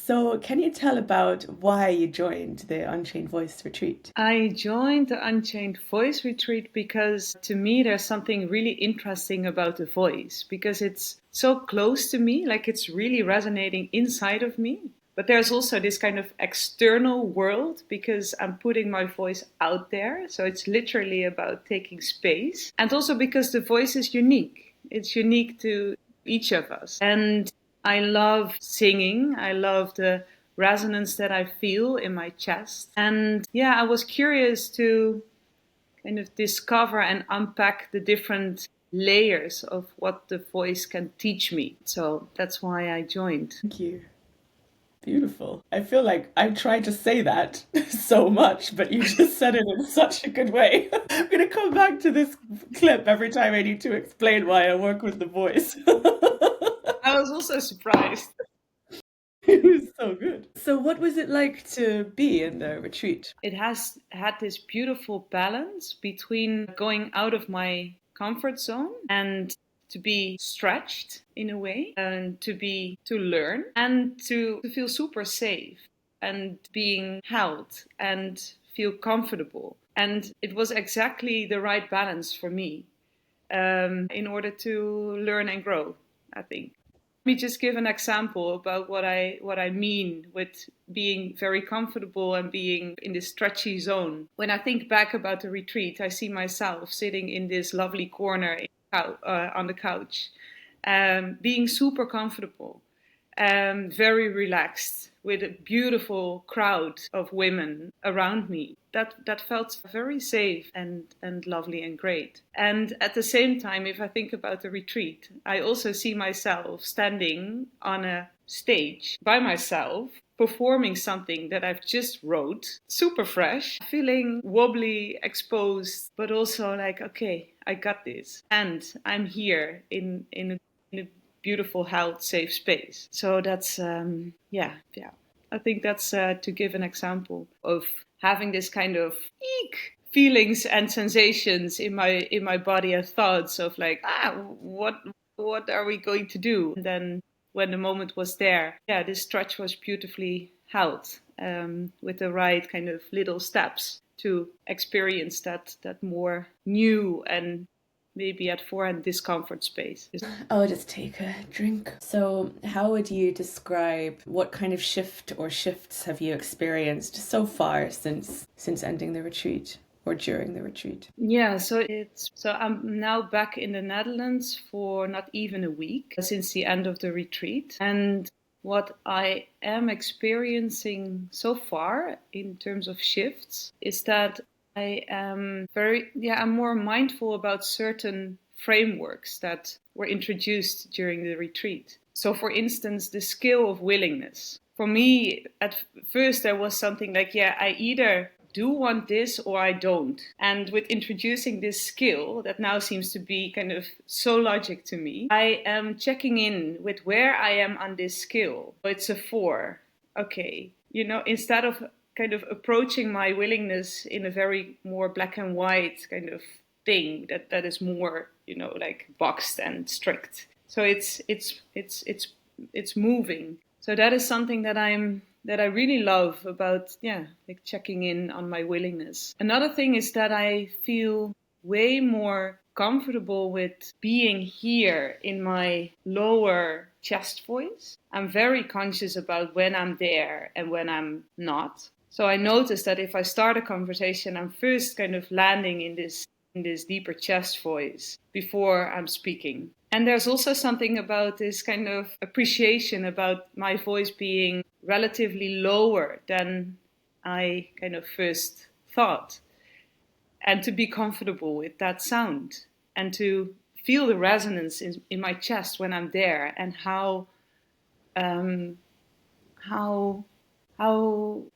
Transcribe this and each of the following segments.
So, can you tell about why you joined the Unchained Voice retreat? I joined the Unchained Voice retreat because to me there's something really interesting about the voice because it's so close to me, like it's really resonating inside of me. But there's also this kind of external world because I'm putting my voice out there. So it's literally about taking space. And also because the voice is unique. It's unique to each of us. And I love singing. I love the resonance that I feel in my chest. And yeah, I was curious to kind of discover and unpack the different layers of what the voice can teach me. So that's why I joined. Thank you. Beautiful. I feel like I've tried to say that so much, but you just said it in such a good way. I'm going to come back to this clip every time I need to explain why I work with the voice. I was also surprised. It was so good. So, what was it like to be in the retreat? It has had this beautiful balance between going out of my comfort zone and to be stretched in a way and to learn and to feel super safe and being held and feel comfortable. And it was exactly the right balance for me in order to learn and grow, I think. Let me just give an example about what I mean with being very comfortable and being in this stretchy zone. When I think back about the retreat, I see myself sitting in this lovely corner on the couch, being super comfortable, very relaxed with a beautiful crowd of women around me. That felt very safe and lovely and great. And at the same time, if I think about the retreat, I also see myself standing on a stage by myself performing something that I've just wrote, super fresh, feeling wobbly, exposed, but also like, okay, I got this. And I'm here in a beautiful, held, safe space. So that's, yeah. I think that's to give an example of having this kind of eek feelings and sensations in my body and thoughts of like, what are we going to do? And then when the moment was there, yeah, this stretch was beautifully held with the right kind of little steps to experience that more new and maybe at forehand discomfort space. I'll just take a drink. So, how would you describe what kind of shift or shifts have you experienced so far since ending the retreat or during the retreat? Yeah, so I'm now back in the Netherlands for not even a week since the end of the retreat. And what I am experiencing so far in terms of shifts is that I'm more mindful about certain frameworks that were introduced during the retreat. So, for instance, the skill of willingness. For me, at first, there was something like, yeah, I either do want this or I don't. And with introducing this skill that now seems to be kind of so logic to me, I am checking in with where I am on this skill. It's a 4. Okay. Instead of kind of approaching my willingness in a very more black and white kind of thing that is more, like boxed and strict. So it's moving. So that is something that I really love about, yeah, like checking in on my willingness. Another thing is that I feel way more comfortable with being here in my lower chest voice. I'm very conscious about when I'm there and when I'm not. So I notice that if I start a conversation, I'm first kind of landing in this deeper chest voice before I'm speaking. And there's also something about this kind of appreciation about my voice being relatively lower than I kind of first thought. And to be comfortable with that sound and to feel the resonance in my chest when I'm there and um, how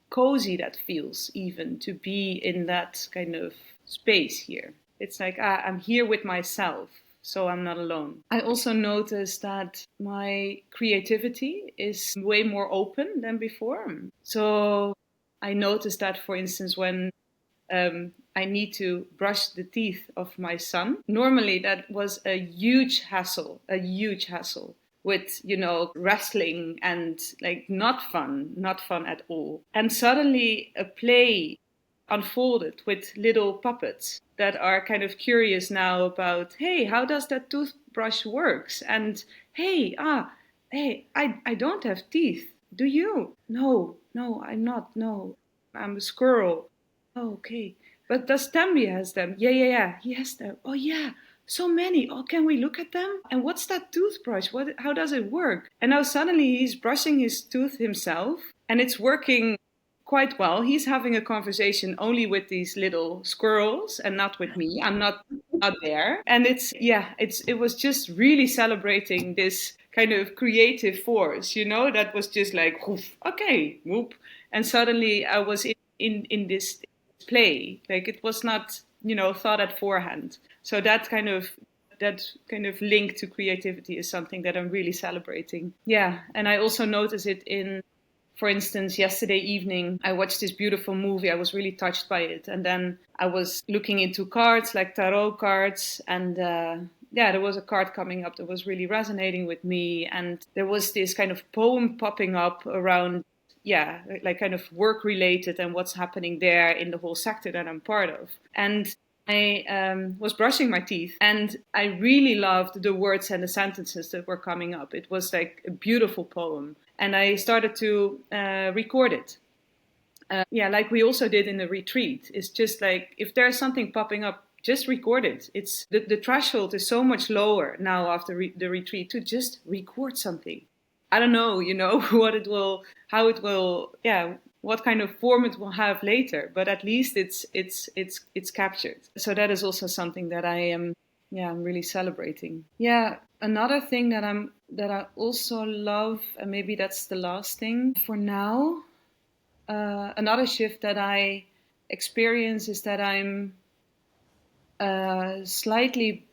cozy that feels even to be in that kind of space here. It's like I'm here with myself, so I'm not alone. I also noticed that my creativity is way more open than before. So I noticed that, for instance, when I need to brush the teeth of my son. Normally, that was a huge hassle with, wrestling and like not fun at all. And suddenly a play unfolded with little puppets that are kind of curious now about, hey, how does that toothbrush works? And I don't have teeth. Do you? No, I'm not. No, I'm a squirrel. Oh, okay. But does Tambi has them? Yeah. He has them. Oh, yeah. So many. Oh, can we look at them? And what's that toothbrush? How does it work? And now suddenly he's brushing his tooth himself, and it's working quite well. He's having a conversation only with these little squirrels and not with me. I'm not there. And it was just really celebrating this kind of creative force, that was just like, okay, whoop. And suddenly I was in this play. Like it was not, thought at forehand. So that kind of link to creativity is something that I'm really celebrating. Yeah. And I also notice it in, for instance, yesterday evening, I watched this beautiful movie. I was really touched by it. And then I was looking into cards, like tarot cards. And there was a card coming up that was really resonating with me. And there was this kind of poem popping up around, like kind of work related and what's happening there in the whole sector that I'm part of. And I was brushing my teeth, and I really loved the words and the sentences that were coming up. It was like a beautiful poem. And I started to record it. Like we also did in the retreat. It's just like, if there's something popping up, just record it. It's the threshold is so much lower now after the retreat to just record something. I don't know, how it will, what kind of form it will have later, but at least it's captured. So that is also something that I'm really celebrating. Yeah, another thing that I also love, and maybe that's the last thing for now. Another shift that I experience is that I'm slightly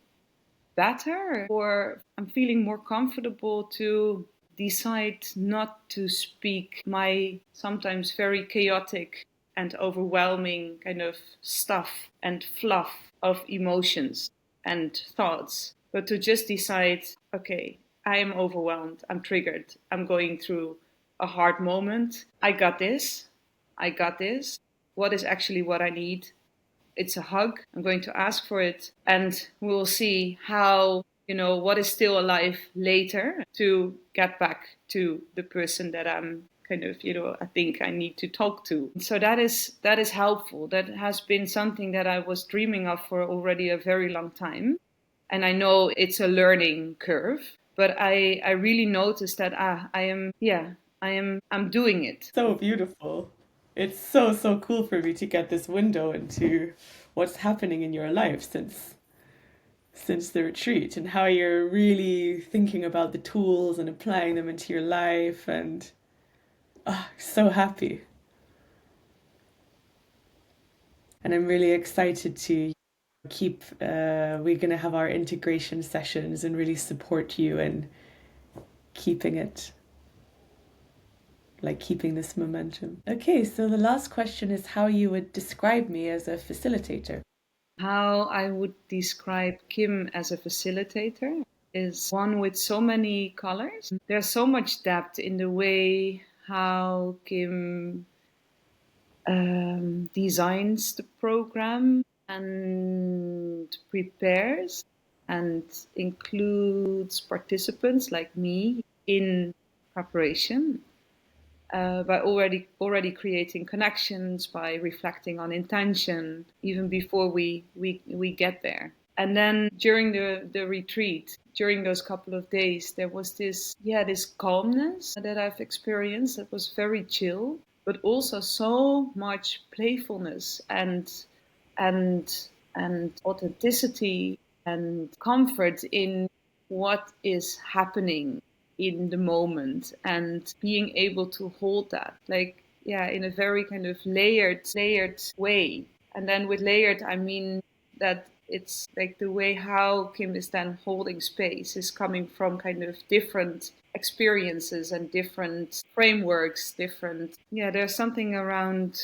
better, or I'm feeling more comfortable to decide not to speak my sometimes very chaotic and overwhelming kind of stuff and fluff of emotions and thoughts, but to just decide, okay, I am overwhelmed, I'm triggered, I'm going through a hard moment. I got this. What is actually what I need? It's a hug. I'm going to ask for it, and we'll see how, what is still alive later to get back to the person that I'm kind of, I think I need to talk to. So that is helpful. That has been something that I was dreaming of for already a very long time. And I know it's a learning curve, but I really noticed that I'm doing it. So beautiful. It's so, so cool for me to get this window into what's happening in your life since the retreat, and how you're really thinking about the tools and applying them into your life, and so happy. And I'm really excited to we're going to have our integration sessions and really support you in keeping it, like keeping this momentum. Okay, so the last question is how you would describe me as a facilitator. How I would describe Kim as a facilitator is one with so many colors. There's so much depth in the way how Kim designs the program and prepares and includes participants like me in preparation. By already creating connections, by reflecting on intention, even before we get there. And then during the retreat, during those couple of days, there was this calmness that I've experienced that was very chill, but also so much playfulness and authenticity and comfort in what is happening in the moment, and being able to hold that, like, in a very kind of layered way. And then with layered, I mean that it's like the way how Kim is then holding space is coming from kind of different experiences and different frameworks, there's something around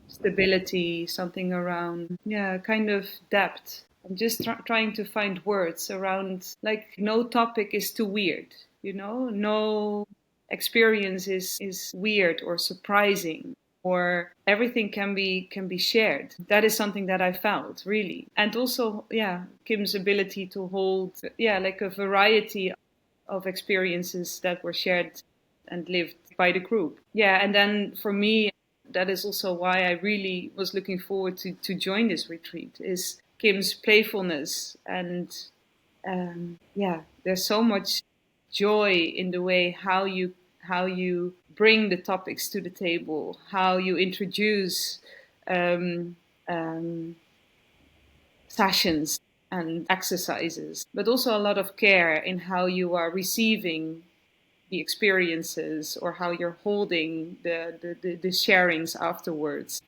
stability, something around kind of depth, I'm just trying to find words around, like, no topic is too weird, no experience is weird or surprising, or everything can be shared. That is something that I found, really. And also, yeah, Kim's ability to hold, yeah, like a variety of experiences that were shared and lived by the group. Yeah, and then for me, that is also why I really was looking forward to join this retreat, is Kim's playfulness. And yeah, there's so much joy in the way how you bring the topics to the table, how you introduce um, um, sessions and exercises, but also a lot of care in how you are receiving the experiences, or how you're holding the sharings afterwards.